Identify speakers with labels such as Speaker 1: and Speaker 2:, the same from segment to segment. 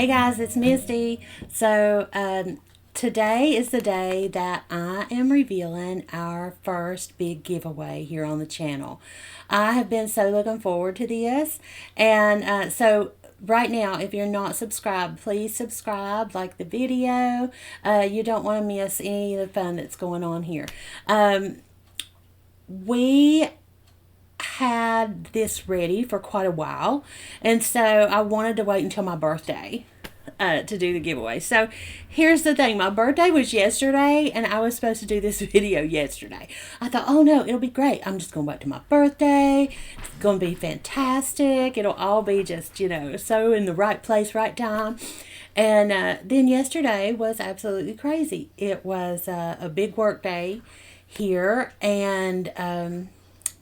Speaker 1: Hey guys, it's Misty. Today is the day that I am revealing our first big giveaway here on the channel. I have been so looking forward to this, and right now, if you're not subscribed, please subscribe, like the video. You don't want to miss any of the fun that's going on here. We had this ready for quite a while, and so I wanted to wait until my birthday to do the giveaway. So here's the thing, my birthday was yesterday and I was supposed to do this video yesterday. I thought, oh no, it'll be great, I'm just gonna wait till my birthday, it's gonna be fantastic, it'll all be just, so in the right place, right time. And then yesterday was absolutely crazy. It was a big work day here, and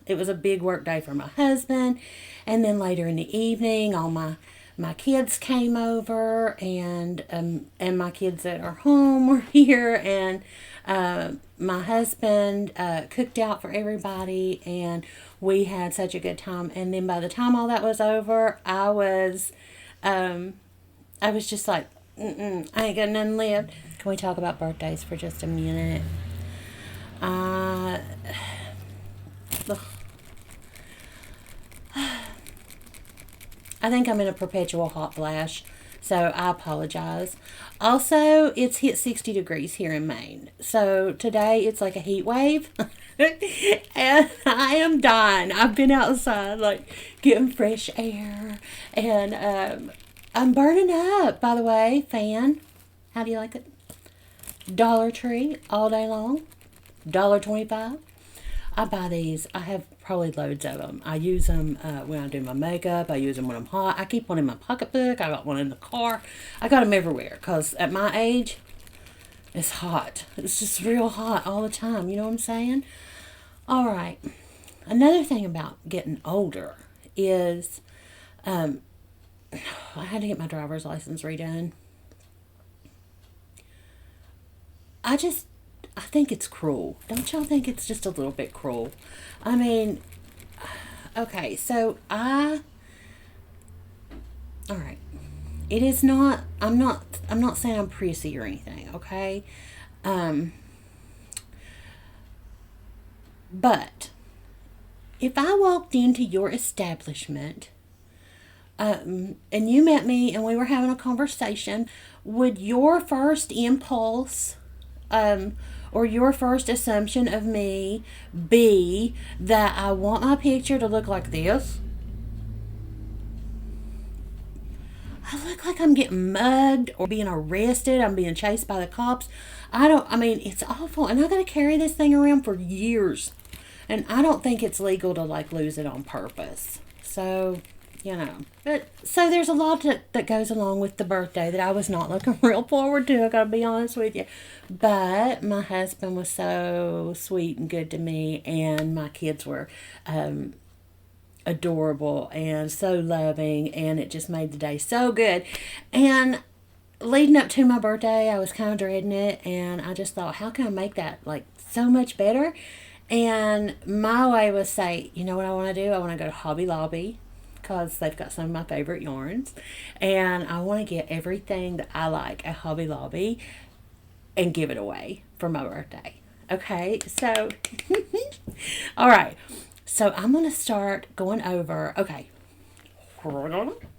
Speaker 1: it was a big work day for my husband. And then later in the evening, all my kids came over, and my kids that are home were here, and my husband cooked out for everybody, and we had such a good time. And then by the time all that was over, I was just like, I ain't got nothing left. Can we talk about birthdays for just a minute? I think I'm in a perpetual hot flash, so I apologize. Also, it's hit 60 degrees here in Maine. So today it's like a heat wave. And I am dying. I've been outside like getting fresh air, and I'm burning up, by the way. Fan. How do you like it? Dollar Tree all day long. $1.25. I buy these. I have probably loads of them. I use them when I do my makeup. I use them when I'm hot. I keep one in my pocketbook. I got one in the car. I got them everywhere because at my age, it's hot. It's just real hot all the time. You know what I'm saying? All right. Another thing about getting older is I had to get my driver's license redone. I think it's cruel. Don't y'all think it's just a little bit cruel? I mean, okay, so all right. It is not, I'm not saying I'm prissy or anything, okay? But if I walked into your establishment, and you met me and we were having a conversation, would your first impulse, or your first assumption of me be that I want my picture to look like this? I look like I'm getting mugged or being arrested. I'm being chased by the cops. It's awful. And I got to carry this thing around for years. And I don't think it's legal to lose it on purpose. So, so there's a lot that goes along with the birthday that I was not looking real forward to, I gotta be honest with you. But my husband was so sweet and good to me, and my kids were adorable and so loving, and it just made the day so good. And leading up to my birthday, I was kind of dreading it, and I just thought, how can I make that so much better? And my way was say, you know what I want to do? I want to go to Hobby Lobby, because they've got some of my favorite yarns, and I want to get everything that I like at Hobby Lobby and give it away for my birthday. Okay, so all right, so I'm going to start going over, okay,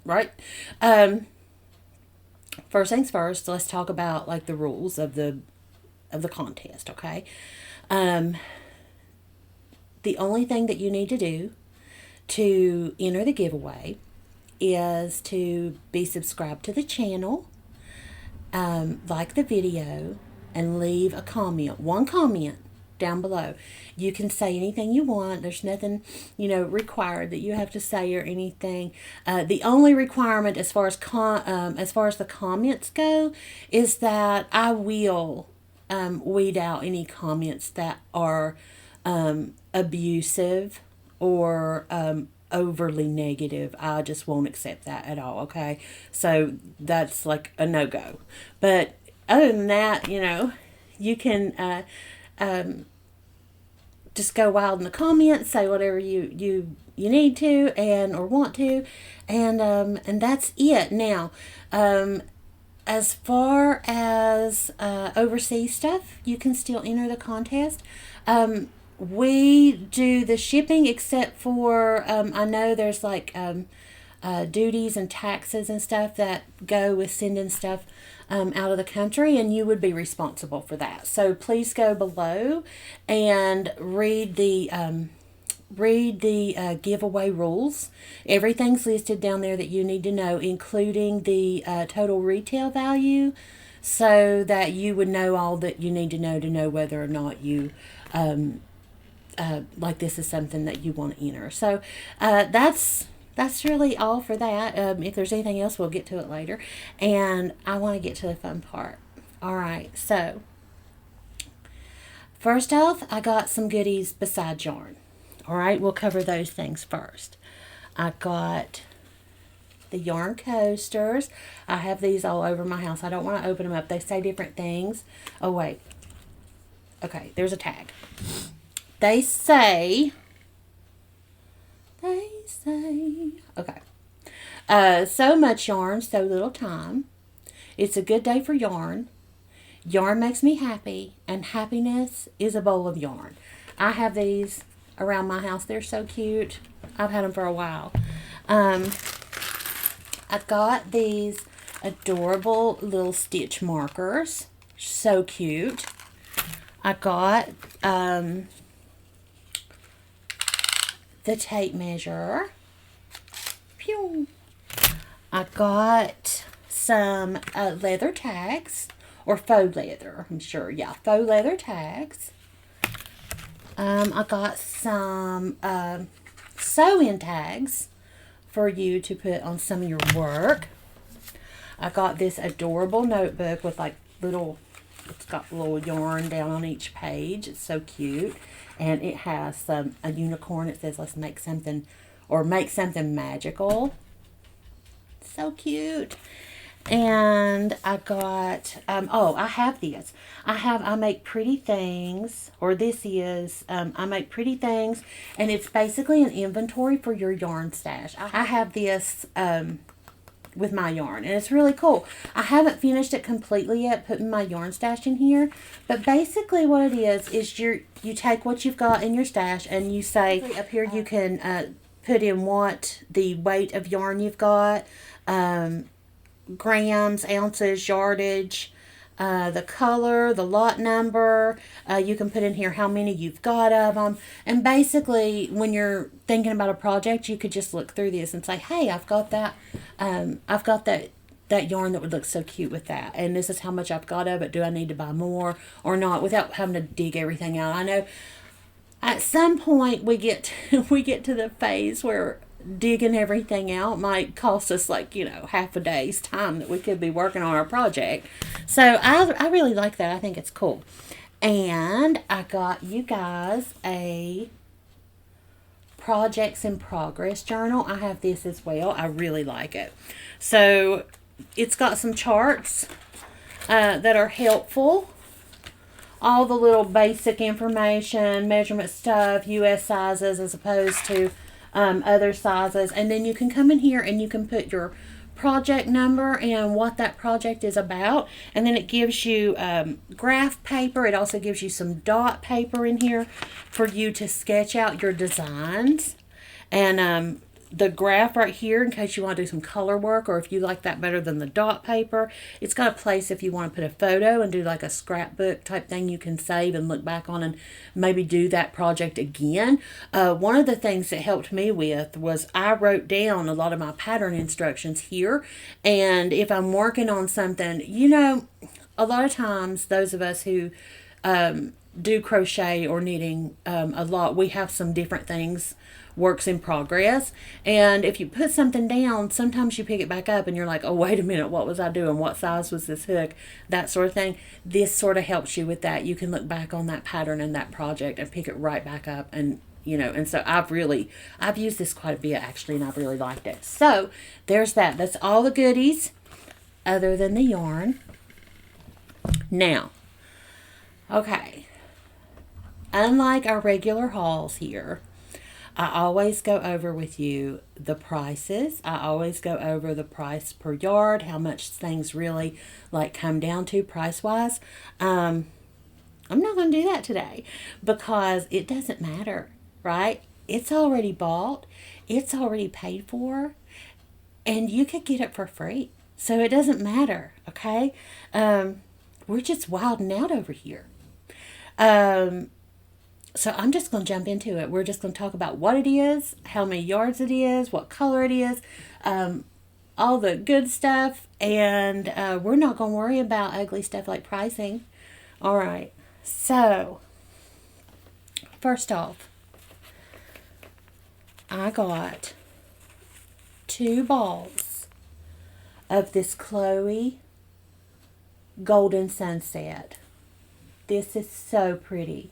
Speaker 1: right, first things first, let's talk about the rules of the contest, okay? The only thing that you need to do to enter the giveaway is to be subscribed to the channel, like the video, and leave a comment, one comment down below. You can say anything you want. There's nothing, required that you have to say or anything. The only requirement as far as the comments go is that I will weed out any comments that are abusive or overly negative. I just won't accept that at all, okay? So that's a no-go. But other than that, you can just go wild in the comments, say whatever you need to and or want to, and that's it. Now, as far as overseas stuff, you can still enter the contest. We do the shipping, except for I know there's like duties and taxes and stuff that go with sending stuff out of the country, and you would be responsible for that. So please go below and read the giveaway rules. Everything's listed down there that you need to know, including the total retail value, so that you would know all that you need to know whether or not you like this is something that you want to enter. So that's really all for that. If there's anything else, we'll get to it later. And I want to get to the fun part. All right, so first off, I got some goodies besides yarn. All right, we'll cover those things first. I got the yarn coasters. I have these all over my house. I don't want to open them up. They say different things. Oh, wait. Okay, there's a tag. They say, okay. So much yarn, so little time. It's a good day for yarn. Yarn makes me happy, and happiness is a bowl of yarn. I have these around my house. They're so cute. I've had them for a while. I got these adorable little stitch markers. So cute. I got the tape measure. Pew. I got some leather tags, or faux leather, I'm sure. Yeah, faux leather tags. I got some sew-in tags for you to put on some of your work. I got this adorable notebook with like it's got little yarn down on each page. It's so cute. And it has a unicorn. It says, let's make something, or make something magical. So cute. And I got, I have this. I make pretty things, or this is, I make pretty things, and it's basically an inventory for your yarn stash. I have this, with my yarn, and it's really cool. I haven't finished it completely yet, putting my yarn stash in here, but basically what it is you take what you've got in your stash, and you say, up here you can put in what the weight of yarn you've got, grams, ounces, yardage, the color, the lot number. You can put in here how many you've got of them. And basically, when you're thinking about a project, you could just look through this and say, hey, I've got that yarn that would look so cute with that. And this is how much I've got of it. Do I need to buy more or not, without having to dig everything out? I know at some point we get to the phase where digging everything out might cost us half a day's time that we could be working on our project. So I really like that. I think it's cool. And I got you guys a projects in progress journal. I have this as well. I really like it. So it's got some charts that are helpful. All the little basic information, measurement stuff, US sizes as opposed to other sizes. And then you can come in here and you can put your project number and what that project is about. And then it gives you graph paper. It also gives you some dot paper in here for you to sketch out your designs. And the graph right here, in case you want to do some color work, or if you like that better than the dot paper. It's got a place if you want to put a photo and do like a scrapbook type thing you can save and look back on and maybe do that project again. One of the things that helped me with was I wrote down a lot of my pattern instructions here. And if I'm working on something, a lot of times those of us who do crochet or knitting a lot, we have some different things, works in progress, and if you put something down, sometimes you pick it back up and you're like, oh, wait a minute, what was I doing? What size was this hook? That sort of thing. This sort of helps you with that. You can look back on that pattern and that project and pick it right back up, and and so I've used this quite a bit actually, and I've really liked it. So there's that. That's all the goodies other than the yarn. Now, okay, unlike our regular hauls here, I always go over with you the prices. I always go over the price per yard, how much things really like come down to price wise. I'm not going to do that today because it doesn't matter, right? It's already bought, it's already paid for, and you could get it for free. So it doesn't matter, okay? We're just wilding out over here. So I'm just going to jump into it. We're just going to talk about what it is, how many yards it is, what color it is, all the good stuff, and we're not going to worry about ugly stuff like pricing. All right. So, first off, I got 2 balls of this Chloe Golden Sunset. This is so pretty.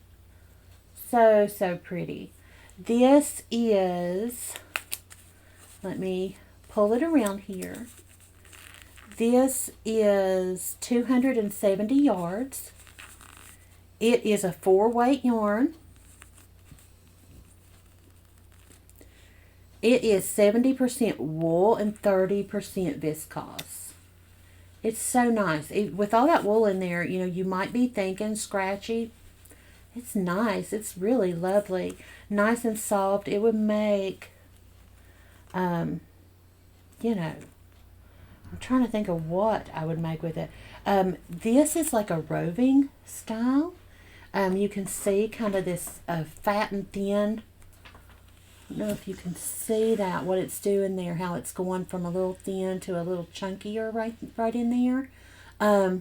Speaker 1: So, so pretty. This is, let me pull it around here. This is 270 yards. It is a 4-weight yarn. It is 70% wool and 30% viscose. It's so nice. With all that wool in there, you know, you might be thinking scratchy. It's nice. It's really lovely. Nice and soft. It would make, you know, I'm trying to think of what I would make with it. This is like a roving style. You can see kind of this fat and thin. I don't know if you can see that, what it's doing there, how it's going from a little thin to a little chunkier right in there.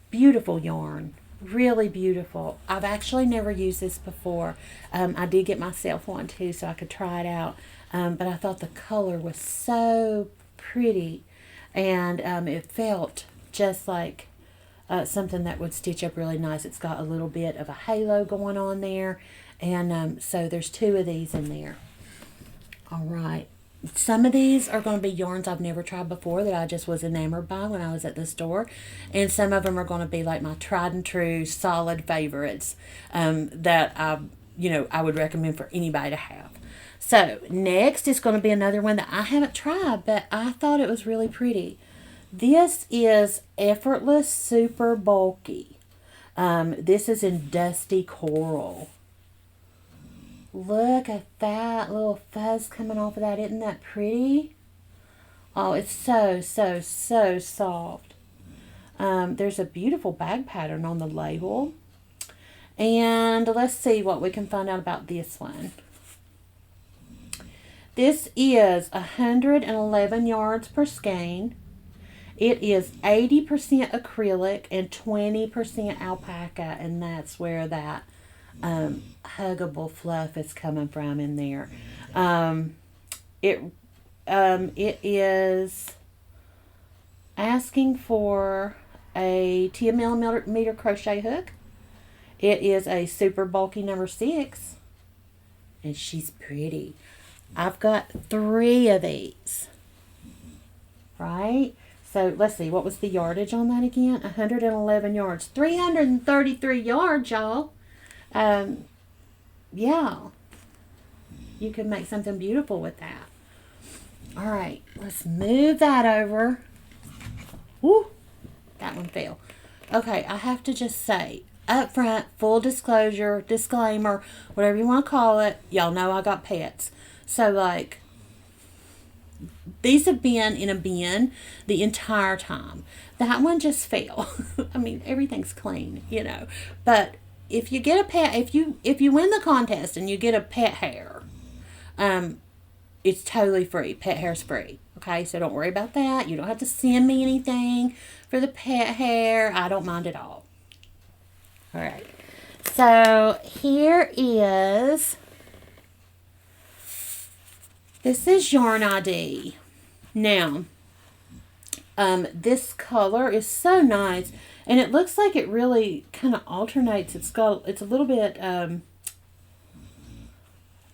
Speaker 1: Beautiful yarn. Really beautiful. I've actually never used this before. I did get myself one too so I could try it out. But I thought the color was so pretty. And it felt just like something that would stitch up really nice. It's got a little bit of a halo going on there. And so there's 2 of these in there. All right. Some of these are going to be yarns I've never tried before that I just was enamored by when I was at the store. And some of them are going to be like my tried and true solid favorites that I would recommend for anybody to have. So next is going to be another one that I haven't tried, but I thought it was really pretty. This is Effortless Super Bulky. This is in Dusty Coral. Look at that little fuzz coming off of that. Isn't that pretty? Oh, it's so, so, so soft. There's a beautiful bag pattern on the label. And let's see what we can find out about this one. This is 111 yards per skein. It is 80% acrylic and 20% alpaca, and that's where that huggable fluff is coming from in there. It is asking for a 10 millimeter crochet hook. It is a super bulky number 6, and she's pretty. I've got 3 of these, right? So let's see, what was the yardage on that again? 111 yards, 333 yards, y'all. Yeah, you could make something beautiful with that. All right, let's move that over. Woo, that one fell. Okay, I have to just say, up front, full disclosure, disclaimer, whatever you want to call it, y'all know I got pets. So, like, these have been in a bin the entire time. That one just fell. I mean, everything's clean, you know. But if you get a pet, if you win the contest and you get a pet hair, it's totally free. Pet hair's free. Okay, so don't worry about that. You don't have to send me anything for the pet hair. I don't mind at all. All right. So here is, this is Yarn ID. Now, this color is so nice, and it looks like it really kind of alternates. It's a little bit,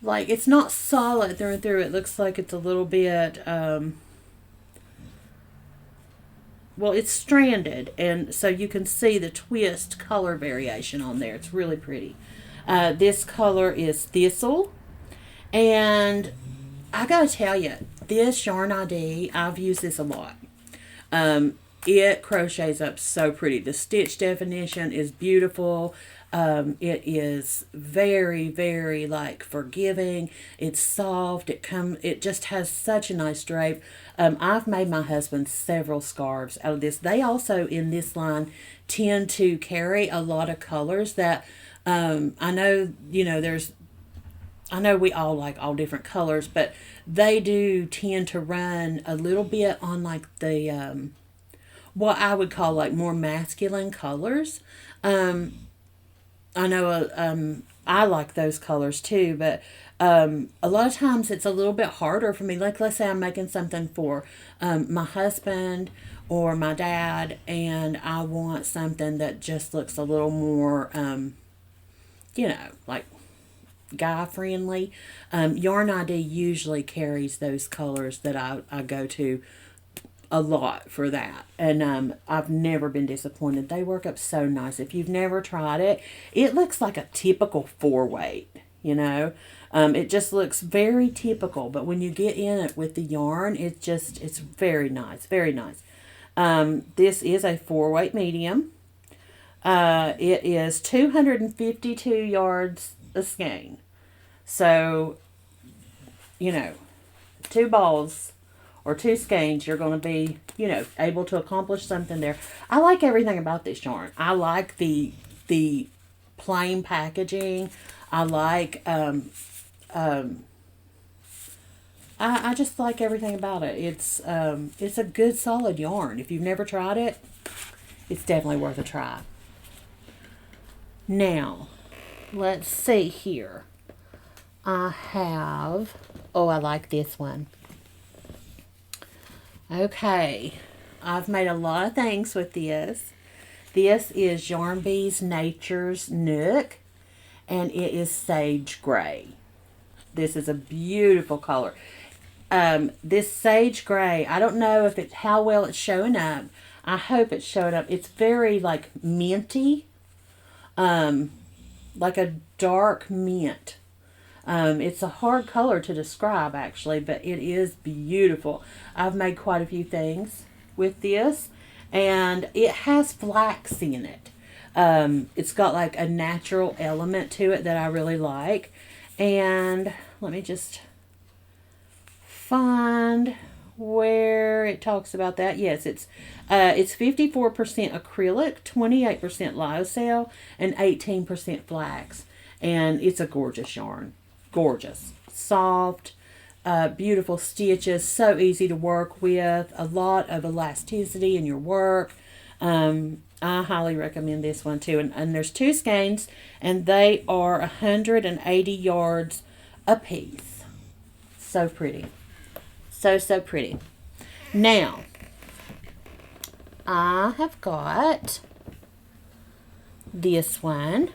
Speaker 1: like, it's not solid through and through. It looks like it's a little bit, well, it's stranded, and so you can see the twist color variation on there. It's really pretty. This color is Thistle, and I gotta tell you, this Yarn ID, I've used this a lot. It crochets up so pretty. The stitch definition is beautiful. It is very, very like forgiving. It's soft. It just has such a nice drape. I've made my husband several scarves out of this. They also in this line tend to carry a lot of colors that I know, I know we all like all different colors, but they do tend to run a little bit on like the what I would call like more masculine colors. I know I like those colors too, but a lot of times it's a little bit harder for me. Like, let's say I'm making something for my husband or my dad, and I want something that just looks a little more, like guy friendly. Yarn ID usually carries those colors that I go to a lot for that, and I've never been disappointed. They work up so nice. If you've never tried it, it looks like a typical 4-weight. It just looks very typical, but when you get in it with the yarn, it's very nice, very nice. This is a 4-weight medium. It is 252 yards a skein. So, 2 balls or 2 skeins, you're going to be, able to accomplish something there. I like everything about this yarn. I like the plain packaging. I like, I just like everything about it. It's a good solid yarn. If you've never tried it, it's definitely worth a try. Now, let's see here. I like this one. Okay, I've made a lot of things with this. This is Yarn Bee's Nature's Nook, and it is sage gray. This is a beautiful color. This sage gray, I don't know how well it's showing up. I hope it's showing up. It's very like minty, like a dark mint. It's a hard color to describe actually, but it is beautiful. I've made quite a few things with this, and it has flax in it. It's got like a natural element to it that I really like. And let me just find where it talks about that. Yes, it's 54% acrylic, 28% lyocell, and 18% flax. And it's a gorgeous yarn. Gorgeous. Soft, beautiful stitches, so easy to work with, a lot of elasticity in your work. I highly recommend this one too. And there's 2 skeins, and they are 180 yards a piece. So pretty. So pretty. Now, I have got this one,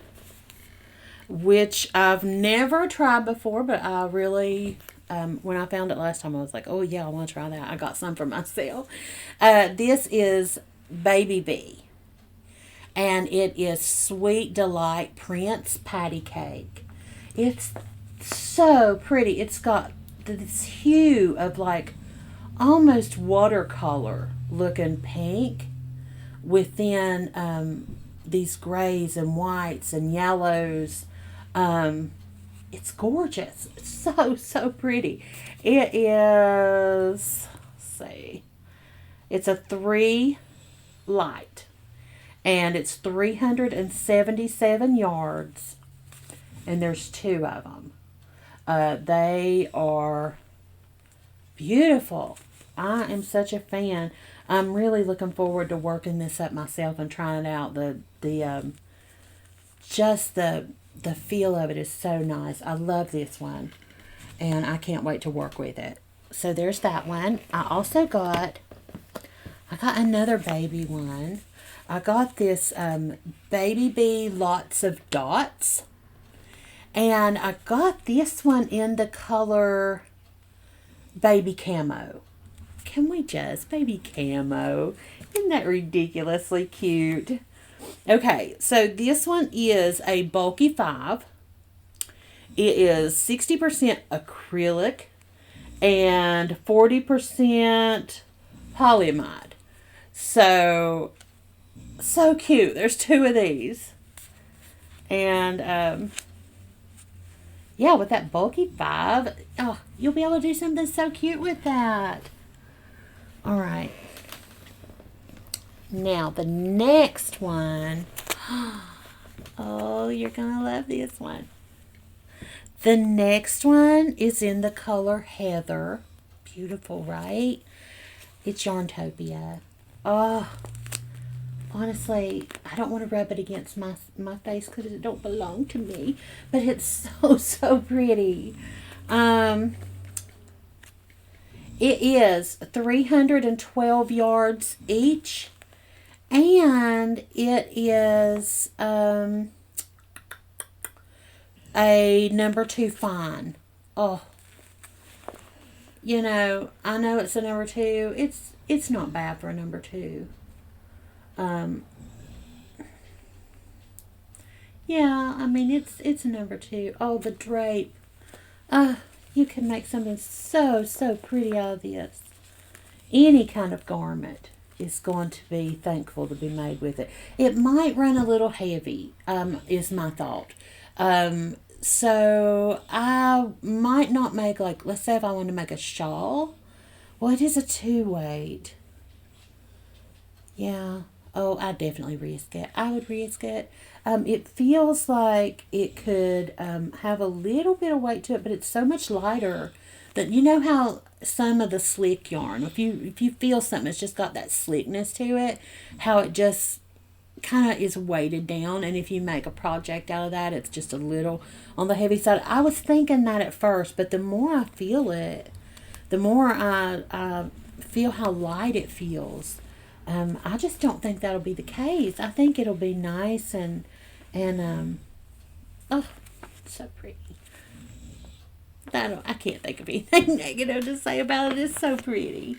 Speaker 1: which I've never tried before, but I really, when I found it last time, I was like, oh yeah, I want to try that. I got some for myself. This is Baby Bee, and it is Sweet Delight Prince Patty Cake. It's so pretty. It's got this hue of like almost watercolor looking pink within these grays and whites and yellows. It's gorgeous. It's so pretty. It is, let's see, it's a 3 light, and it's 377 yards, and there's 2 of them. They are beautiful. I am such a fan. I'm really looking forward to working this up myself and trying it out. Just the feel of it is so nice. I love this one, and I can't wait to work with it. So there's that one. I got another baby one. I got this Baby Bee Lots of Dots, and I got this one in the color Baby Camo. can we just, baby camo. Isn't that ridiculously cute? Okay, so this one is a bulky 5. It is 60% acrylic and 40% polyamide. So cute. There's 2 of these. And yeah, with that bulky 5, oh, you'll be able to do something so cute with that. All right. Now, the next one. Oh, you're going to love this one. The next one is in the color Heather. Beautiful, right? It's Yarntopia. Oh, honestly, I don't want to rub it against my face because it don't belong to me. But it's so pretty. It is 312 yards each. And it is a number 2 fine. Oh, you know, I know it's a number 2. It's not bad for a number 2. Yeah, I mean it's a number 2. Oh, the drape. You can make something so pretty out of this. Any kind of garment is going to be thankful to be made with it. It might run a little heavy, is my thought. So I might not make, like, let's say if I want to make a shawl. Well, it is a 2 weight. Yeah. Oh, I definitely risk it. I would risk it. It feels like it could have a little bit of weight to it, but it's so much lighter that, you know how some of the slick yarn, if you feel something, it's just got that slickness to it, how it just kind of is weighted down, and if you make a project out of that, it's just a little on the heavy side. I was thinking that at first, but the more I feel it, the more I feel how light it feels. I just don't think that'll be the case. I think it'll be nice and oh, so pretty. I can't think of anything negative to say about it. It's so pretty.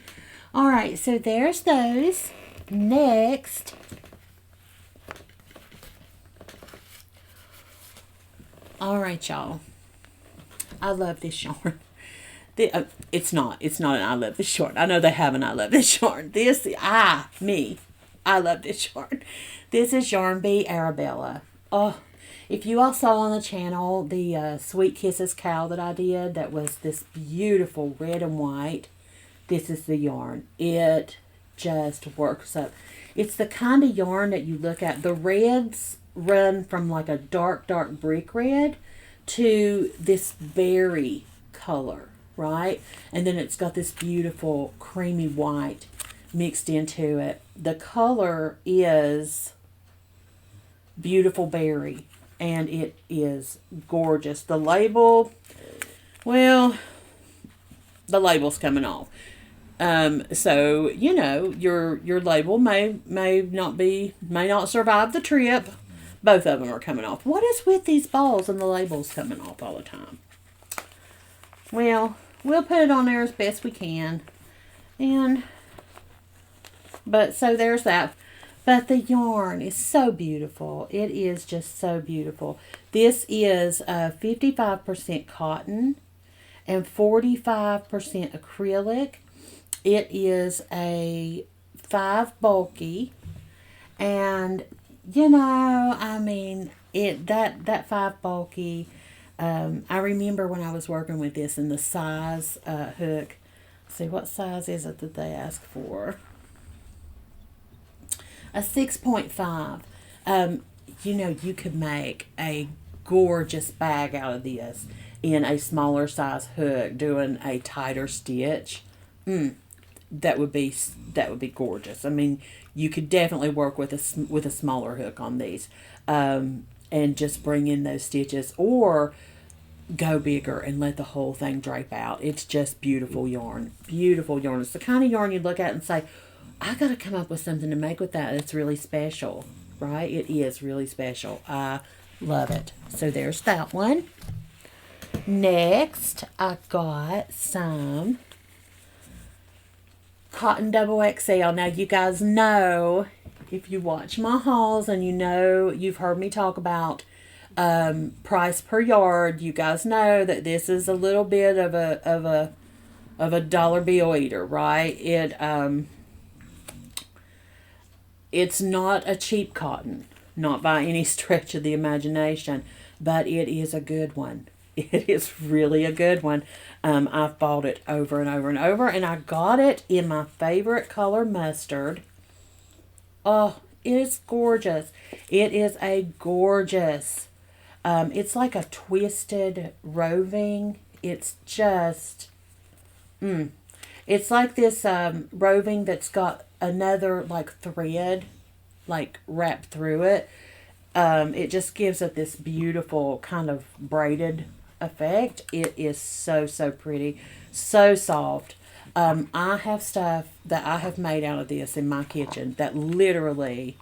Speaker 1: All right, so there's those. Next, all right, y'all. I love this yarn. It's not an I love this yarn. I know they have an I love this yarn. I love this yarn. This is Yarn Bee Arabella. Oh, if you all saw on the channel the Sweet Kisses cowl that I did, that was this beautiful red and white. This is the yarn. It just works up. It's the kind of yarn that you look at. The reds run from like a dark brick red to this berry color, right? And then it's got this beautiful creamy white mixed into it. The color is beautiful berry, and it is gorgeous. The label, well, the label's coming off. So, you know, your label may not survive the trip. Both of them are coming off. What is with these balls and the labels coming off all the time? Well, we'll put it on there as best we can. But so there's that. But the yarn is so beautiful. It is just so beautiful. This is 55% cotton and 45% acrylic. It is a 5 bulky, and you know, I mean, that 5 bulky. I remember when I was working with this and the size hook. Let's see, what size is it that they ask for? A 6.5. You know, you could make a gorgeous bag out of this in a smaller size hook, doing a tighter stitch. That would be gorgeous. I mean, you could definitely work with a smaller hook on these, and just bring in those stitches, or go bigger and let the whole thing drape out. It's just beautiful yarn. Beautiful yarn. It's the kind of yarn you look at and say, I got to come up with something to make with that. It's really special, right? It is really special. I love it. So there's that one. Next, I got some cotton double XL. Now you guys know, if you watch my hauls and you know, you've heard me talk about price per yard, you guys know that this is a little bit of a dollar bill eater, right? It's not a cheap cotton, not by any stretch of the imagination, but it is a good one. It is really a good one. I've bought it over and over and over, and I got it in my favorite color, mustard. Oh, it is gorgeous. It is a gorgeous, it's like a twisted roving. It's just, it's like this roving that's got another like thread like wrapped through it. It just gives it this beautiful kind of braided effect. It is so, so pretty. So soft. I have stuff that I have made out of this in my kitchen that literally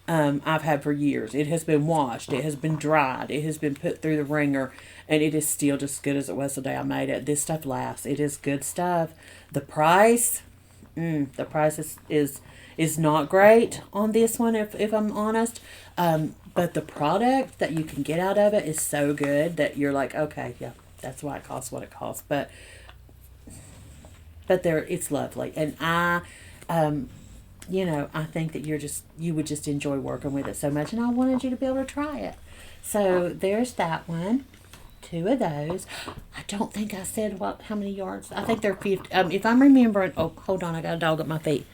Speaker 1: I've had for years. It has been washed. It has been dried. It has been put through the wringer. And it is still just as good as it was the day I made it. This stuff lasts. It is good stuff. The price, the price is not great on this one, if I'm honest. But the product that you can get out of it is so good that you're like, okay, yeah, that's why it costs what it costs. But it's lovely. And I think that you would just enjoy working with it so much. And I wanted you to be able to try it. So there's that one. 2 of those. I don't think I said how many yards. I think they're 50. If I'm remembering, oh, hold on, I got a dog at my feet.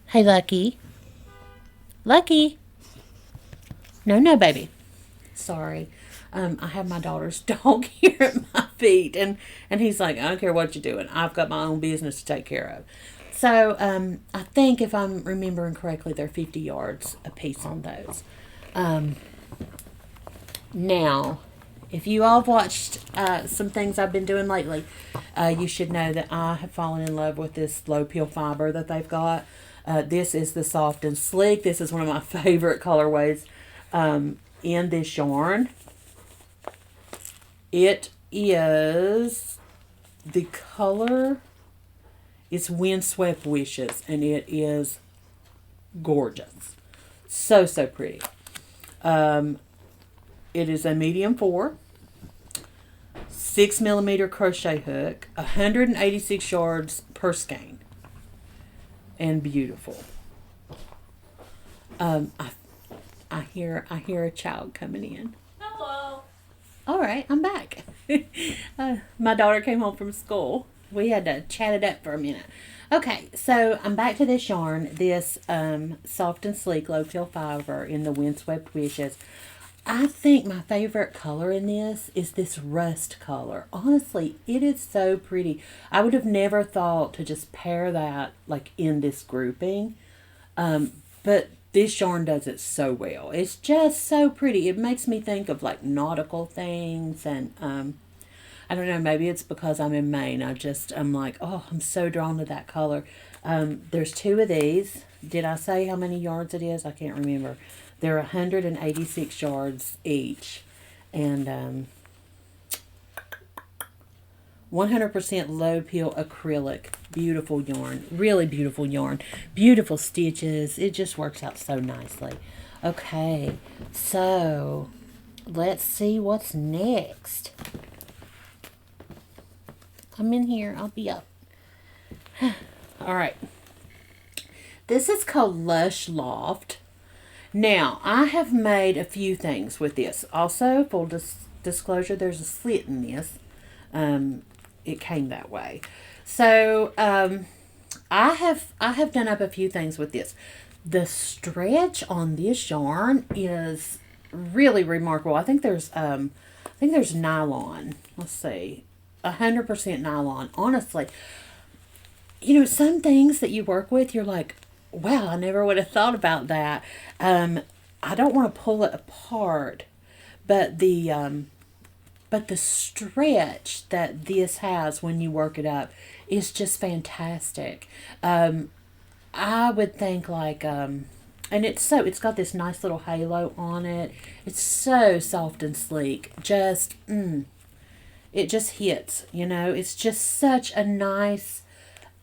Speaker 1: Hey, Lucky. Lucky. No, baby. Sorry. I have my daughter's dog here at my feet, and he's like, I don't care what you're doing. I've got my own business to take care of. So, I think if I'm remembering correctly, they're 50 yards a piece on those. Now, if you all have watched some things I've been doing lately, you should know that I have fallen in love with this low peel fiber that they've got. This is the soft and sleek. This is one of my favorite colorways in this yarn. It is, the color is Windswept Wishes, and it is gorgeous. So, so pretty. It is a medium 4, 6mm crochet hook, 186 yards per skein, and beautiful. I hear a child coming in.
Speaker 2: Hello.
Speaker 1: All right, I'm back. My daughter came home from school. We had to chat it up for a minute. Okay, so I'm back to this yarn, this soft and sleek low peel fiber in the Windswept Wishes. I think my favorite color in this is this rust color. Honestly, it is so pretty. I would have never thought to just pair that like in this grouping. But this yarn does it so well. It's just so pretty. It makes me think of like nautical things, and I don't know, maybe it's because I'm in Maine. I'm like, oh, I'm so drawn to that color. There's 2 of these. Did I say how many yards it is? I can't remember. They're 186 yards each. And 100% low peel acrylic. Beautiful yarn. Really beautiful yarn. Beautiful stitches. It just works out so nicely. Okay, so let's see what's next. I'm in here. I'll be up. All right. This is called Lush Loft. Now, I have made a few things with this. Also, full disclosure, there's a slit in this. It came that way. So, I have done up a few things with this. The stretch on this yarn is really remarkable. I think there's nylon. Let's see. 100% nylon. Honestly, some things that you work with, you're like, wow, I never would have thought about that. I don't want to pull it apart, but the stretch that this has when you work it up is just fantastic. I would think like, and it's got this nice little halo on it. It's so soft and sleek. Just, it just hits, it's just such a nice,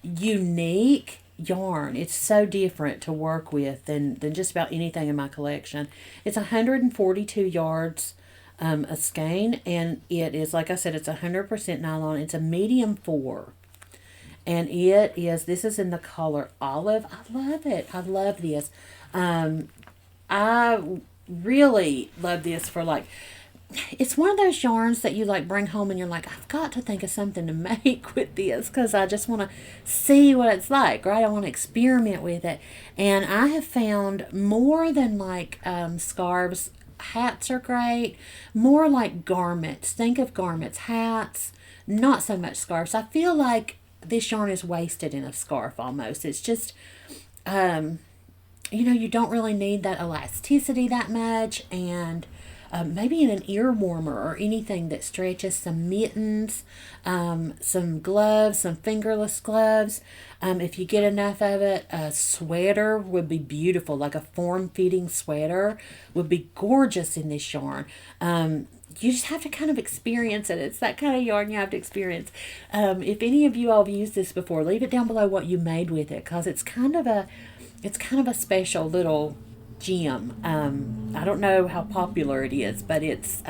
Speaker 1: unique yarn. It's so different to work with than just about anything in my collection. It's 142 yards a skein, and it is, like I said, it's 100% nylon. It's a medium 4. And this is in the color olive. I love it. I love this. I really love this for like, it's one of those yarns that you like bring home and you're like, I've got to think of something to make with this because I just want to see what it's like, right? I want to experiment with it. And I have found more than like scarves, hats are great, more like garments. Think of garments, hats, not so much scarves. I feel like this yarn is wasted in a scarf almost. It's just, you don't really need that elasticity that much, and maybe in an ear warmer or anything that stretches, some mittens, some gloves, some fingerless gloves. If you get enough of it, a sweater would be beautiful, like a form-fitting sweater would be gorgeous in this yarn. You just have to kind of experience it. It's that kind of yarn you have to experience. If any of you all have used this before, leave it down below what you made with it, because it's kind of a special little gem. I don't know how popular it is, but it's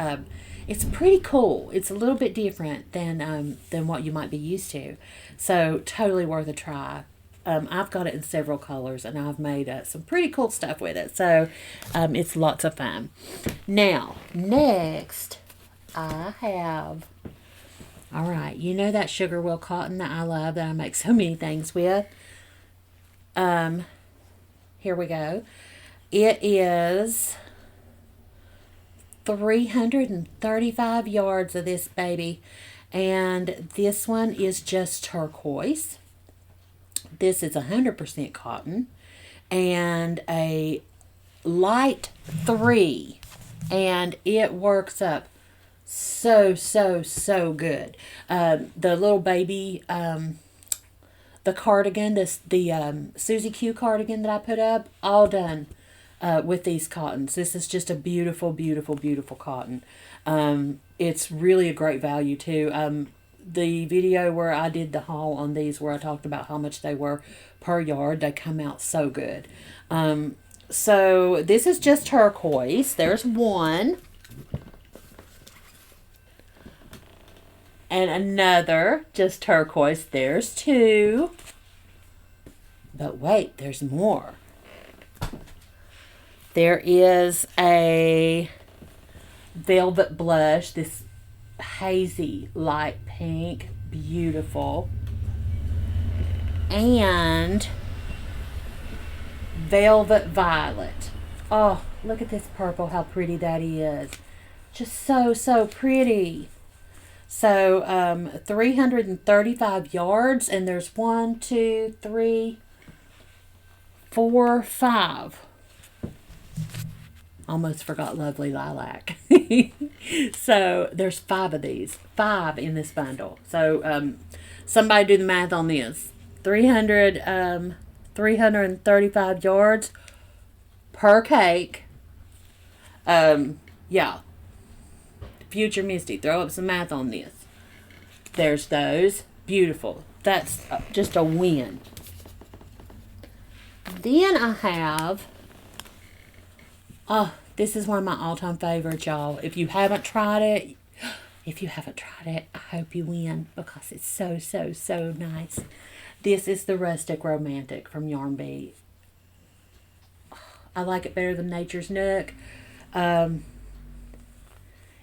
Speaker 1: pretty cool. It's a little bit different than what you might be used to. So totally worth a try. I've got it in several colors, and I've made some pretty cool stuff with it. So it's lots of fun. Now, next, I have, all right, you know that sugar will cotton that I love, that I make so many things with. Here we go. It is 335 yards of this baby, and this one is just turquoise. This is 100% cotton and a light 3, and it works up so good. The little baby, the cardigan, the Susie Q cardigan that I put up, all done with these cottons. This is just a beautiful cotton. It's really a great value too. The video where I did the haul on these, where I talked about how much they were per yard, they come out so good. So this is just turquoise. There's one. And another just turquoise. There's 2. But wait, there's more. There is a velvet blush, this hazy light pink, beautiful, and velvet violet. Oh, look at this purple, how pretty that is. Just so pretty. So 335 yards, and there's 1, 2, 3, 4, 5. Almost forgot lovely lilac. So there's 5 of these. 5 in this bundle. So somebody do the math on this. 335 yards per cake. Yeah. Future Misty, throw up some math on this. There's those. Beautiful. That's just a win. Then I have, oh, this is one of my all-time favorites, y'all. If you haven't tried it, I hope you win, because it's so nice. This is the Rustic Romantic from Yarn Bee. I like it better than Nature's Nook.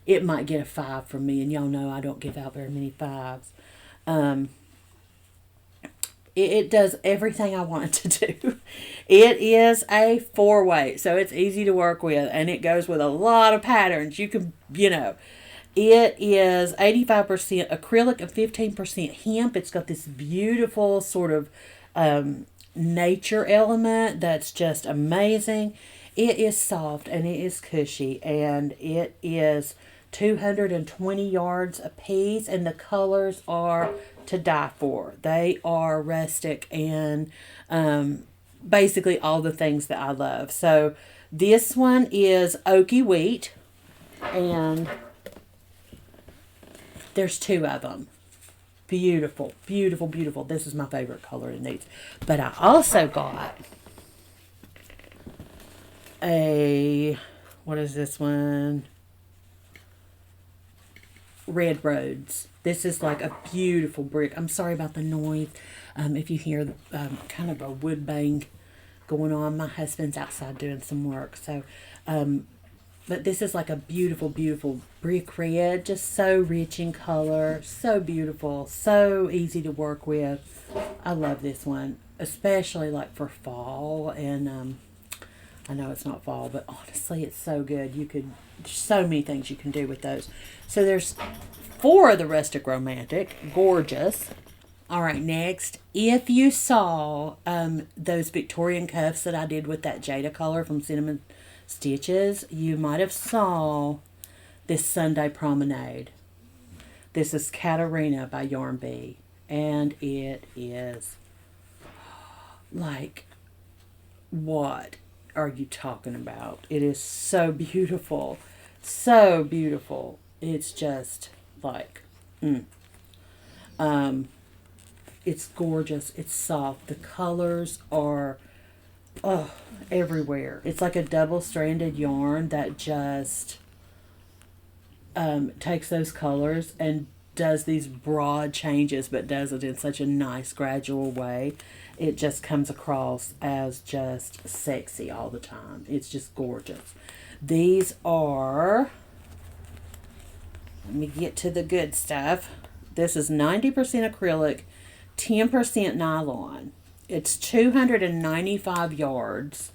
Speaker 1: It might get a 5 from me, and y'all know I don't give out very many 5s. It does everything I want it to do. It is a 4-weight, so it's easy to work with, and it goes with a lot of patterns. You can, it is 85% acrylic and 15% hemp. It's got this beautiful sort of nature element that's just amazing. It is soft, and it is cushy, and it is 220 yards a piece, and the colors are to die for. They are rustic and basically all the things that I love. So this one is oaky wheat, and there's 2 of them. Beautiful, beautiful, beautiful. This is my favorite color in these. But I also got what is this one? Red Rhodes. This is like a beautiful brick. I'm sorry about the noise. If you hear kind of a wood bang going on, my husband's outside doing some work. So, but this is like a beautiful, beautiful brick red. Just so rich in color. So beautiful. So easy to work with. I love this one. Especially like for fall. And I know it's not fall, but honestly, it's so good. There's so many things you can do with those. So there's 4 of the Rustic Romantic. Gorgeous. All right, next. If you saw those Victorian cuffs that I did with that Jada color from Cinnamon Stitches, you might have saw this Sunday Promenade. This is Katarina by Yarn Bee. And it is like, what are you talking about? It is so beautiful. So beautiful. It's just like, it's gorgeous. It's soft. The colors are everywhere. It's like a double-stranded yarn that just takes those colors and does these broad changes, but does it in such a nice gradual way. It just comes across as just sexy all the time. It's just gorgeous. These are, let me get to the good stuff. This is 90% acrylic, 10% nylon. It's 295 yards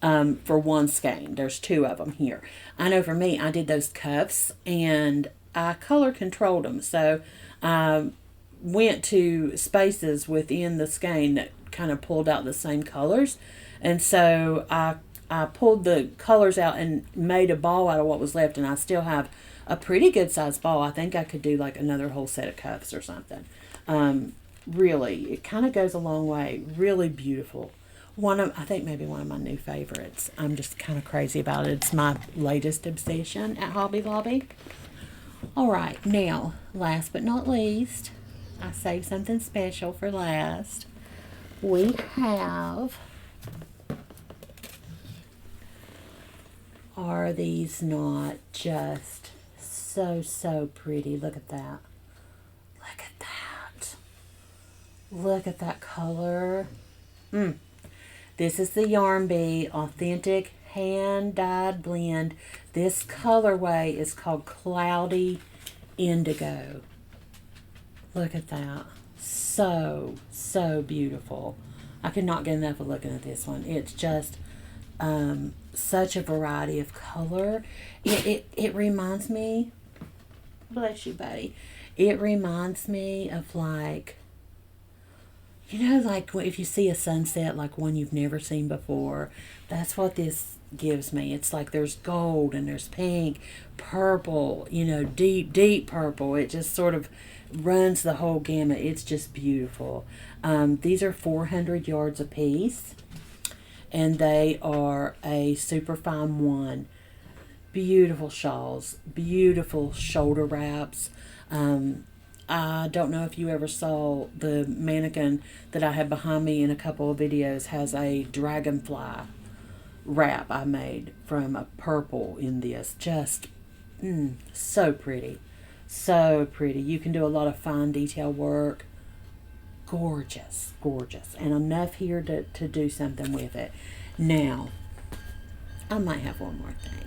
Speaker 1: for one skein. There's 2 of them here. I know for me, I did those cuffs and I color controlled them. So I went to spaces within the skein that kind of pulled out the same colors. And so I pulled the colors out and made a ball out of what was left. And I still have a pretty good sized ball. I think I could do like another whole set of cuffs or something. Really, it kind of goes a long way. Really beautiful. I think maybe one of my new favorites. I'm just kind of crazy about it. It's my latest obsession at Hobby Lobby. All right, now, last but not least, I saved something special for last. We have, are these not just so pretty? Look at that. Look at that. Look at that color. This is the Yarn Bee Authentic Hand-Dyed Blend. This colorway is called Cloudy Indigo. Look at that. So beautiful. I could not get enough of looking at this one. It's just such a variety of color. It reminds me, bless you, buddy. It reminds me of like, you know, like if you see a sunset, like one you've never seen before, that's what this gives me. It's like there's gold and there's pink, purple, you know, deep purple. It just sort of runs the whole gamut. It's just beautiful. These are 400 yards a piece, and they are a super fine one. Beautiful shawls, beautiful shoulder wraps. I don't know if you ever saw the mannequin that I have behind me in a couple of videos has a dragonfly wrap I made from a purple in this. Just so pretty. So pretty. You can do a lot of fine detail work. Gorgeous. Gorgeous. And enough here to do something with it. Now, I might have one more thing.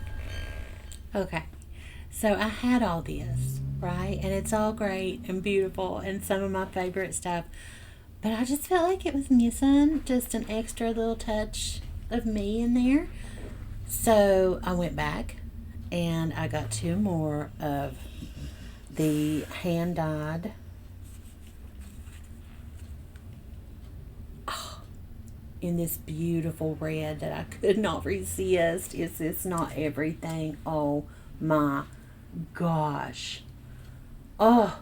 Speaker 1: Okay. So I had all this, right? And it's all great and beautiful and some of my favorite stuff. But I just felt like it was missing just an extra little touch of me in there. So I went back and I got 2 more of the hand-dyed in this beautiful red that I could not resist. Is this not everything? Oh my gosh. Oh,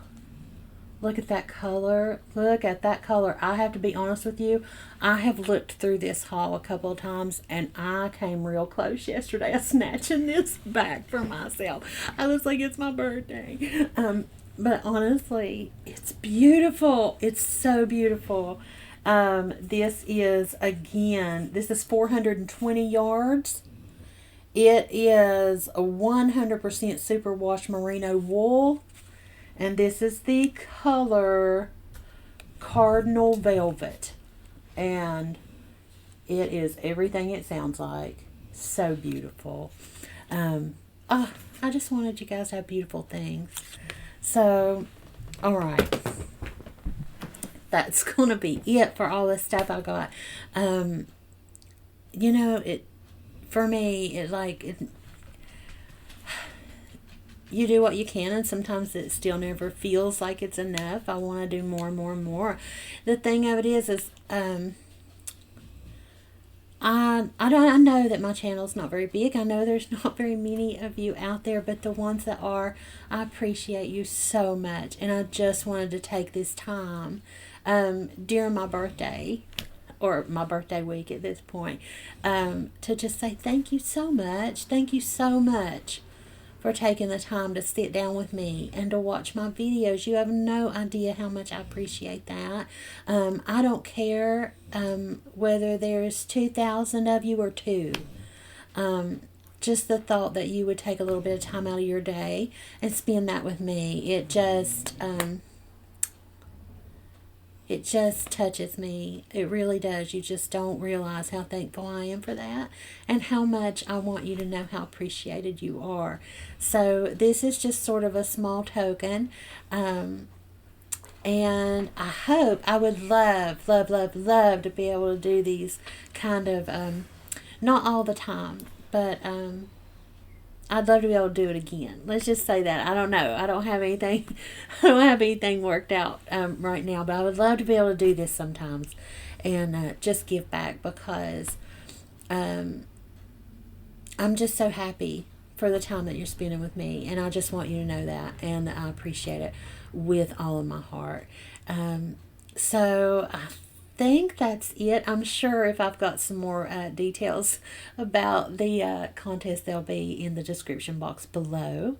Speaker 1: look at that color. Look at that color. I have to be honest with you. I have looked through this haul a couple of times and I came real close yesterday of snatching this back for myself. I was like, it's my birthday. But honestly, it's beautiful. It's so beautiful. This is, again, this is 420 yards. It is a 100% superwash merino wool. And this is the color Cardinal Velvet. And it is everything it sounds like. So beautiful. I just wanted you guys to have beautiful things. So, alright. That's going to be it for all the stuff I got. It, for me, you do what you can, and sometimes it still never feels like it's enough. I want to do more and more and more. The thing of it is I know that my channel's not very big. I know there's not very many of you out there, but the ones that are, I appreciate you so much. And I just wanted to take this time during my birthday, or my birthday week at this point, to just say thank you so much. Thank you so much for taking the time to sit down with me and to watch my videos. You have no idea how much I appreciate that. I don't care whether there's 2,000 of you or 2. Just the thought that you would take a little bit of time out of your day and spend that with me, it just touches me. It really does. You just don't realize how thankful I am for that, and how much I want you to know how appreciated you are. So this is just sort of a small token. And I would love, love, love, love to be able to do these kind of, not all the time, but I'd love to be able to do it again. Let's just say that. I don't know. I don't have anything. I don't have anything worked out right now. But I would love to be able to do this sometimes, and just give back, because I'm just so happy for the time that you're spending with me, and I just want you to know that, and I appreciate it with all of my heart. So I think that's it. I'm sure if I've got some more details about the contest, they'll be in the description box below.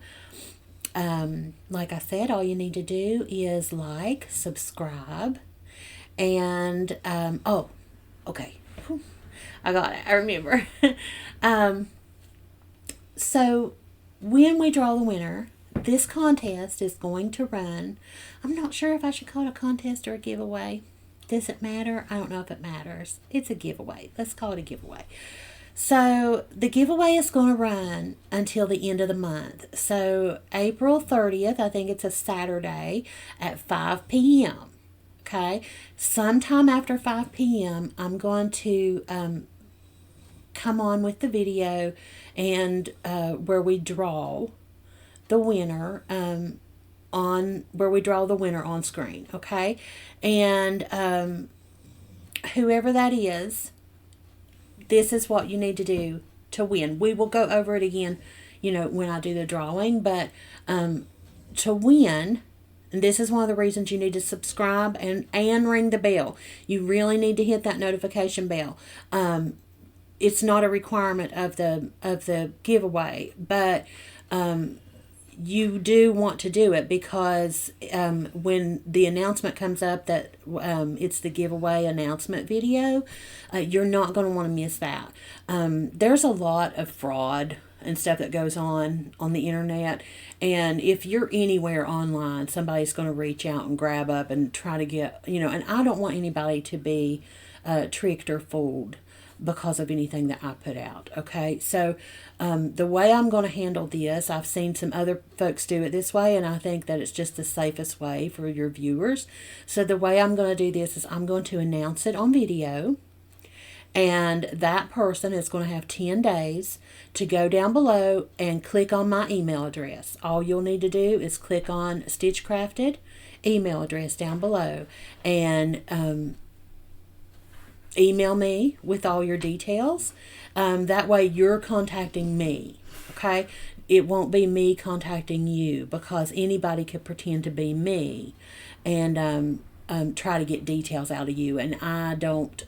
Speaker 1: Like I said, all you need to do is like, subscribe, and okay, I got it. I remember. So when we draw the winner, this contest is going to run. I'm not sure if I should call it a contest or a giveaway. Does it matter? I don't know if it matters. It's a giveaway. Let's call it a giveaway. So the giveaway is going to run until the end of the month. So April 30th, I think it's a Saturday at 5 p.m. Okay. Sometime after 5 p.m., I'm going to come on with the video and where we draw the winner on screen. Okay. And whoever that is, this is what you need to do to win. We will go over it again, when I do the drawing, but to win, and this is one of the reasons you need to subscribe and ring the bell. You really need to hit that notification bell. It's not a requirement of the giveaway, but you do want to do it, because when the announcement comes up that it's the giveaway announcement video, you're not going to want to miss that. There's a lot of fraud and stuff that goes on the internet, and if you're anywhere online, somebody's going to reach out and grab up and try to get, and I don't want anybody to be tricked or fooled because of anything that I put out. Okay, so the way I'm going to handle this, I've seen some other folks do it this way, and I think that it's just the safest way for your viewers. So the way I'm going to do this is I'm going to announce it on video, and that person is going to have 10 days to go down below and click on my email address. All you'll need to do is click on Stitchcrafted email address down below, and email me with all your details. That way you're contacting me. Okay, it won't be me contacting you, because anybody could pretend to be me, and try to get details out of you, and I don't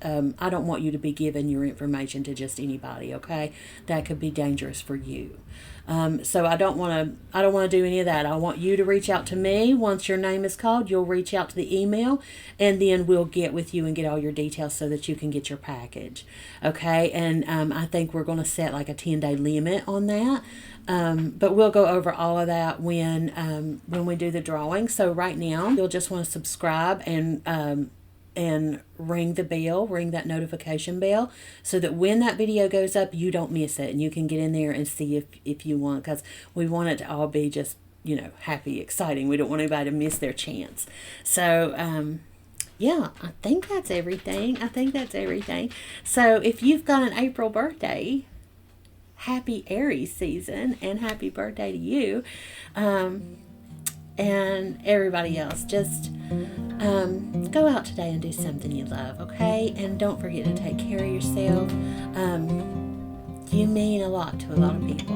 Speaker 1: want you to be giving your information to just anybody. Okay, that could be dangerous for you. So I don't want to do any of that. I want you to reach out to me. Once your name is called, you'll reach out to the email, and then we'll get with you and get all your details so that you can get your package. Okay, and I think we're going to set like a 10-day limit on that. But we'll go over all of that when we do the drawing. So right now, you'll just want to subscribe and ring the bell, ring that notification bell, so that when that video goes up, you don't miss it, and you can get in there and see if you want, because we want it to all be just, happy, exciting. We don't want anybody to miss their chance. So, yeah, I think that's everything. So if you've got an April birthday, happy Aries season, and happy birthday to you. And everybody else, just go out today and do something you love, okay? And don't forget to take care of yourself. You mean a lot to a lot of people,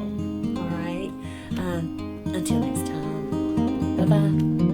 Speaker 1: all right? Until next time, bye-bye.